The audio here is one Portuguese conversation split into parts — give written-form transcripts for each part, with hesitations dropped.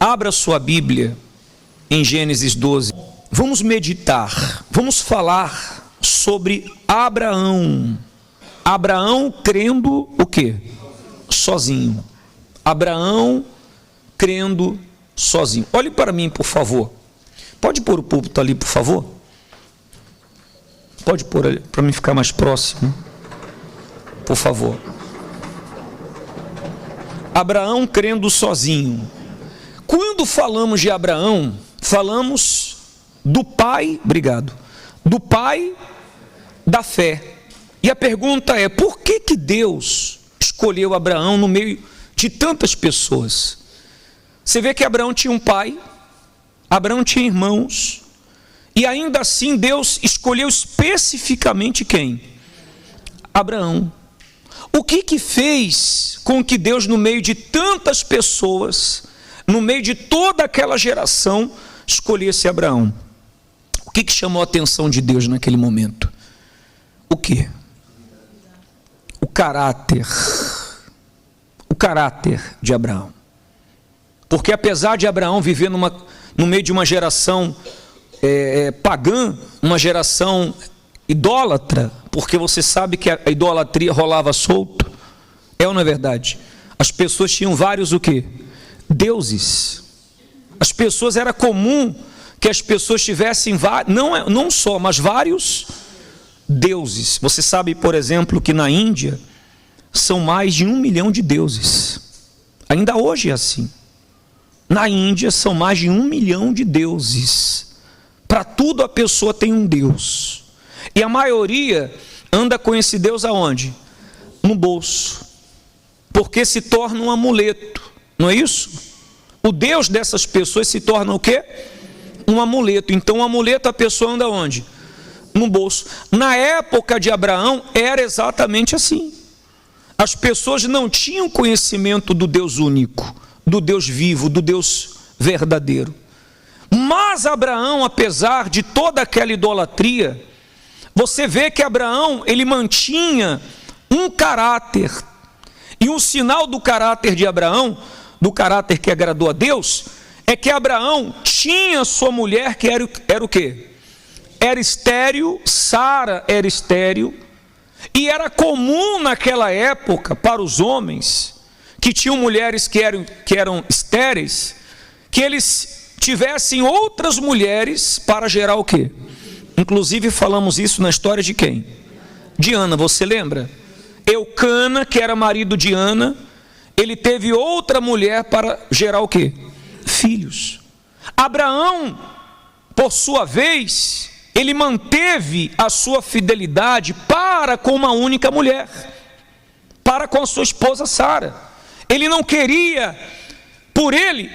Abra sua Bíblia em Gênesis 12. Vamos meditar, vamos falar sobre Abraão. Abraão crendo o quê? Sozinho. Abraão crendo sozinho. Olhe para mim, por favor. Pode pôr o púlpito ali, por favor? Pode pôr ali, para mim ficar mais próximo. Por favor. Abraão crendo sozinho. Quando falamos de Abraão, falamos do pai, obrigado, do pai da fé. E a pergunta é, por que Deus escolheu Abraão no meio de tantas pessoas? Você vê que Abraão tinha um pai, Abraão tinha irmãos, e ainda assim Deus escolheu especificamente quem? Abraão. O que fez com que Deus, no meio de tantas pessoas, no meio de toda aquela geração, escolhesse Abraão? O que chamou a atenção de Deus naquele momento? O quê? O caráter de Abraão. Porque apesar de Abraão viver no meio de uma geração pagã, uma geração idólatra, porque você sabe que a idolatria rolava solto, é ou não é verdade? As pessoas tinham vários o quê? Deuses. As pessoas, era comum que as pessoas tivessem não só, mas vários deuses. Você sabe, por exemplo, que na Índia são mais de 1 milhão de deuses. Ainda hoje é assim. Na Índia são mais de 1 milhão de deuses. Para tudo a pessoa tem um Deus. E a maioria anda com esse Deus aonde? No bolso. Porque se torna um amuleto. Não é isso? O Deus dessas pessoas se torna o quê? Um amuleto. Então o amuleto a pessoa anda onde? No bolso. Na época de Abraão era exatamente assim. As pessoas não tinham conhecimento do Deus único, do Deus vivo, do Deus verdadeiro. Mas Abraão, apesar de toda aquela idolatria, você vê que Abraão, ele mantinha um caráter. E um sinal do caráter de Abraão, do caráter que agradou a Deus, é que Abraão tinha sua mulher que era o quê? Era estéril, Sara era estéril, e era comum naquela época para os homens que tinham mulheres que eram estéreis, que eles tivessem outras mulheres para gerar o quê? Inclusive falamos isso na história de quem? De Ana, você lembra? Eucana, que era marido de Ana, ele teve outra mulher para gerar o quê? Filhos. Abraão, por sua vez, ele manteve a sua fidelidade para com uma única mulher, para com a sua esposa Sara. Ele não queria,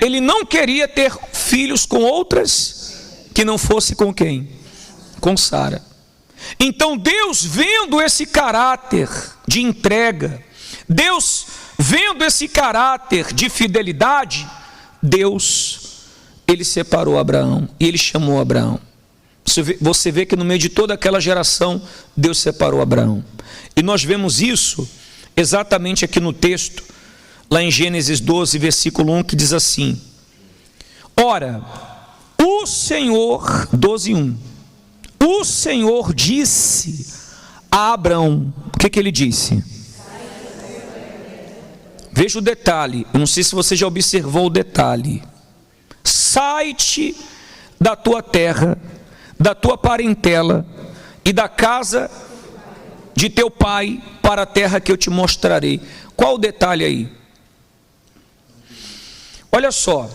ele não queria ter filhos com outras que não fosse com quem? Com Sara. Então Deus, vendo esse caráter de entrega, Deus vendo esse caráter de fidelidade, Deus, ele separou Abraão e ele chamou Abraão. Você vê que no meio de toda aquela geração, Deus separou Abraão. E nós vemos isso exatamente aqui no texto, lá em Gênesis 12, versículo 1, que diz assim: ora, o Senhor, 12:1, o Senhor disse a Abraão, o que ele disse? Veja o detalhe, eu não sei se você já observou o detalhe. Sai-te da tua terra, da tua parentela e da casa de teu pai para a terra que eu te mostrarei. Qual o detalhe aí? Olha só,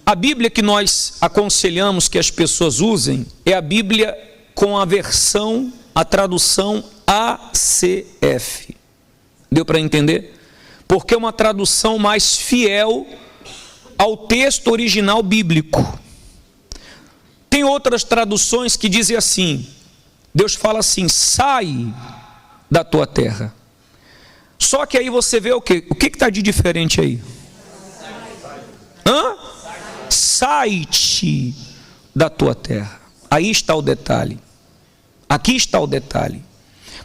a Bíblia que nós aconselhamos que as pessoas usem é a Bíblia com a tradução ACF. Deu para entender? Porque é uma tradução mais fiel ao texto original bíblico. Tem outras traduções que dizem assim, Deus fala assim, sai da tua terra. Só que aí você vê o quê? O que está de diferente aí? Sai-te da tua terra. Aí está o detalhe. Aqui está o detalhe.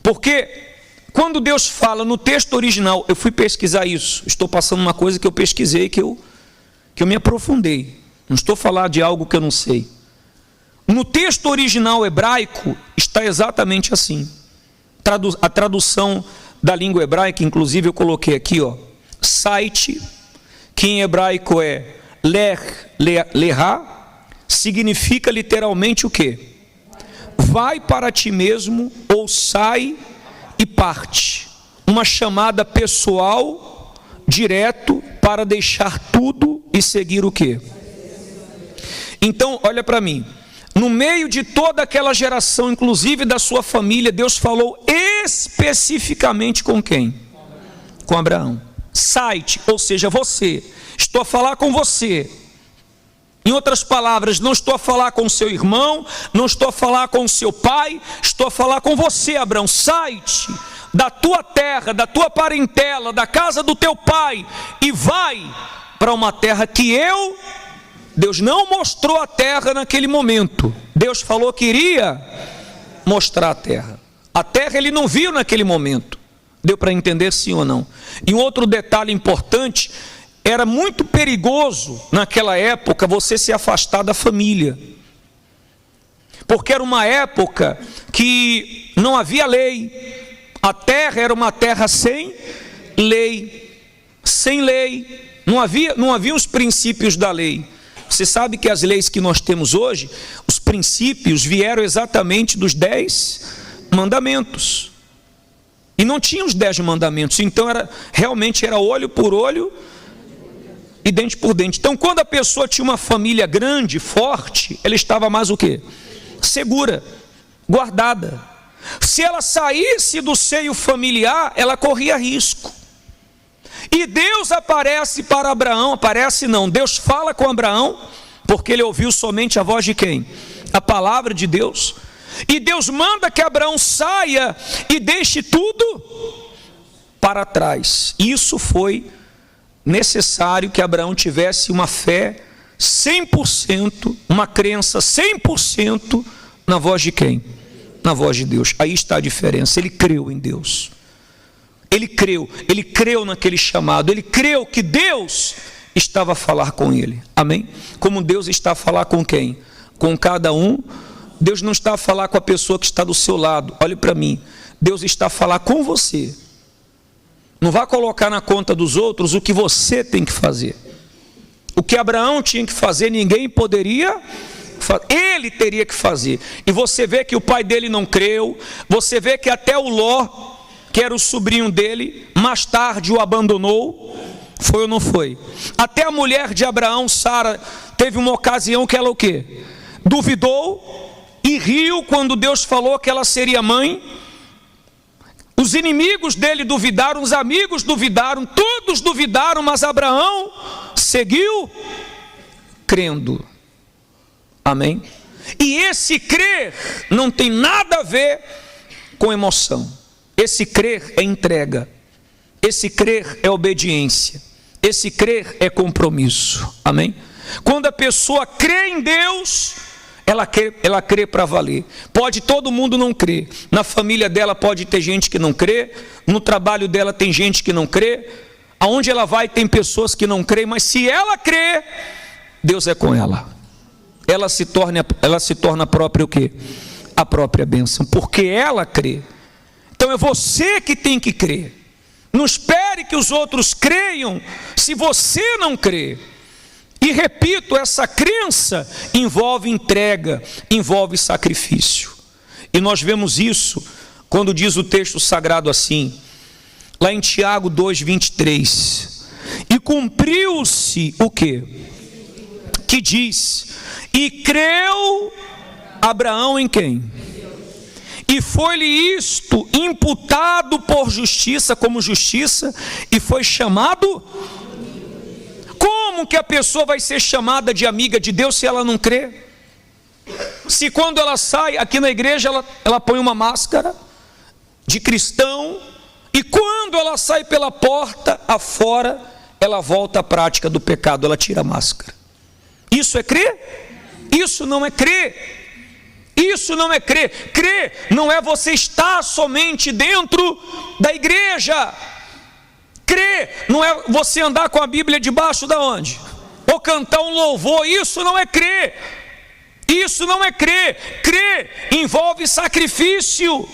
Porque quando Deus fala no texto original, eu fui pesquisar isso, estou passando uma coisa que eu pesquisei, que que eu me aprofundei. Não estou falando de algo que eu não sei. No texto original hebraico está exatamente assim. A tradução da língua hebraica, inclusive eu coloquei aqui, site, que em hebraico é lerá, significa literalmente o quê? Vai para ti mesmo, ou sai e parte. Uma chamada pessoal, direto, para deixar tudo e seguir o quê? Então, olha para mim. No meio de toda aquela geração, inclusive da sua família, Deus falou especificamente com quem? Com Abraão. Site, ou seja, você. Estou a falar com você. Em outras palavras, não estou a falar com seu irmão, não estou a falar com seu pai, estou a falar com você, Abraão. Sai-te da tua terra, da tua parentela, da casa do teu pai e vai para uma terra que Deus não mostrou a terra naquele momento. Deus falou que iria mostrar a terra. A terra ele não viu naquele momento. Deu para entender sim ou não? E um outro detalhe importante, era muito perigoso naquela época você se afastar da família. Porque era uma época que não havia lei. A terra era uma terra sem lei. Sem lei. Não havia os princípios da lei. Você sabe que as leis que nós temos hoje, os princípios vieram exatamente dos 10 mandamentos. E não tinha os 10 mandamentos, então realmente era olho por olho e dente por dente. Então quando a pessoa tinha uma família grande, forte, ela estava mais o quê? Segura, guardada. Se ela saísse do seio familiar, ela corria risco. E Deus aparece para Abraão, Deus fala com Abraão, porque ele ouviu somente a voz de quem? A palavra de Deus. E Deus manda que Abraão saia e deixe tudo para trás. Isso foi necessário que Abraão tivesse uma fé 100%, uma crença 100% na voz de quem? Na voz de Deus. Aí está a diferença, ele creu em Deus. Ele creu naquele chamado, ele creu que Deus estava a falar com ele, amém? Como Deus está a falar com quem? Com cada um. Deus não está a falar com a pessoa que está do seu lado, olhe para mim, Deus está a falar com você. Não vá colocar na conta dos outros o que você tem que fazer. O que Abraão tinha que fazer, ninguém poderia fazer, ele teria que fazer. E você vê que o pai dele não creu, você vê que até o Ló, que era o sobrinho dele, mais tarde o abandonou. Foi ou não foi? Até a mulher de Abraão, Sara, teve uma ocasião que ela o quê? Duvidou e riu quando Deus falou que ela seria mãe. Os inimigos dele duvidaram, os amigos duvidaram, todos duvidaram, mas Abraão seguiu crendo. Amém? E esse crer não tem nada a ver com emoção. Esse crer é entrega, esse crer é obediência, esse crer é compromisso, amém? Quando a pessoa crê em Deus, ela crê para valer. Pode todo mundo não crer, na família dela pode ter gente que não crê, no trabalho dela tem gente que não crê, aonde ela vai tem pessoas que não creem, mas se ela crê, Deus é com ela. Ela se torna a própria o quê? A própria bênção, porque ela crê. Então é você que tem que crer. Não espere que os outros creiam se você não crê. E repito, essa crença envolve entrega, envolve sacrifício. E nós vemos isso quando diz o texto sagrado assim, lá em Tiago 2:23. E cumpriu-se o quê? Que diz: e creu Abraão em quem? E foi-lhe isto imputado por justiça, como justiça, e foi chamado. Como que a pessoa vai ser chamada de amiga de Deus se ela não crê? Se quando ela sai aqui na igreja, ela põe uma máscara de cristão, e quando ela sai pela porta afora, ela volta à prática do pecado, ela tira a máscara. Isso é crer? Isso não é crer. Isso não é crer. Crer não é você estar somente dentro da igreja. Crer não é você andar com a Bíblia debaixo da onde? ou cantar um louvor. Isso não é crer. Isso não é crer. Crer envolve sacrifício.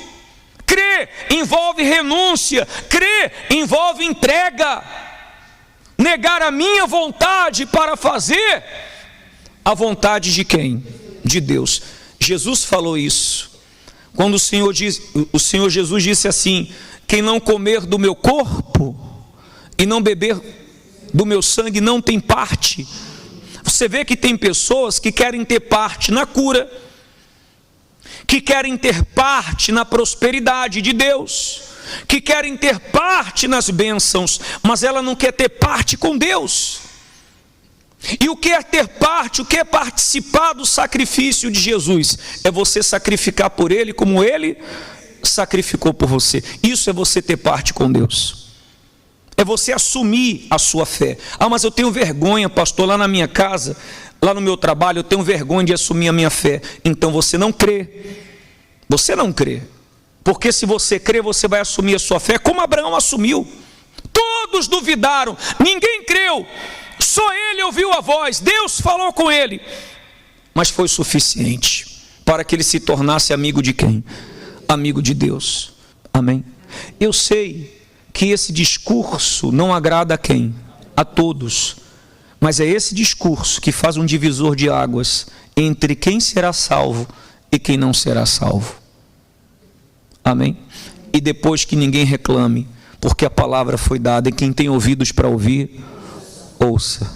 Crer envolve renúncia. Crer envolve entrega. Negar a minha vontade para fazer a vontade de quem? De Deus. Jesus falou isso. Quando o Senhor Jesus disse assim: quem não comer do meu corpo e não beber do meu sangue não tem parte. Você vê que tem pessoas que querem ter parte na cura, que querem ter parte na prosperidade de Deus, que querem ter parte nas bênçãos, mas ela não quer ter parte com Deus. E o que é ter parte, o que é participar do sacrifício de Jesus? É você sacrificar por Ele como Ele sacrificou por você. Isso é você ter parte com Deus. É você assumir a sua fé. Ah, mas eu tenho vergonha, pastor, lá na minha casa, lá no meu trabalho, eu tenho vergonha de assumir a minha fé. Então você não crê. Você não crê. Porque se você crê, você vai assumir a sua fé, como Abraão assumiu. Todos duvidaram, ninguém creu. Só ele ouviu a voz, Deus falou com ele. Mas foi suficiente para que ele se tornasse amigo de quem? Amigo de Deus. Amém? Eu sei que esse discurso não agrada a quem? A todos. Mas é esse discurso que faz um divisor de águas entre quem será salvo e quem não será salvo. Amém? E depois que ninguém reclame, porque a palavra foi dada, e quem tem ouvidos para ouvir, ouça.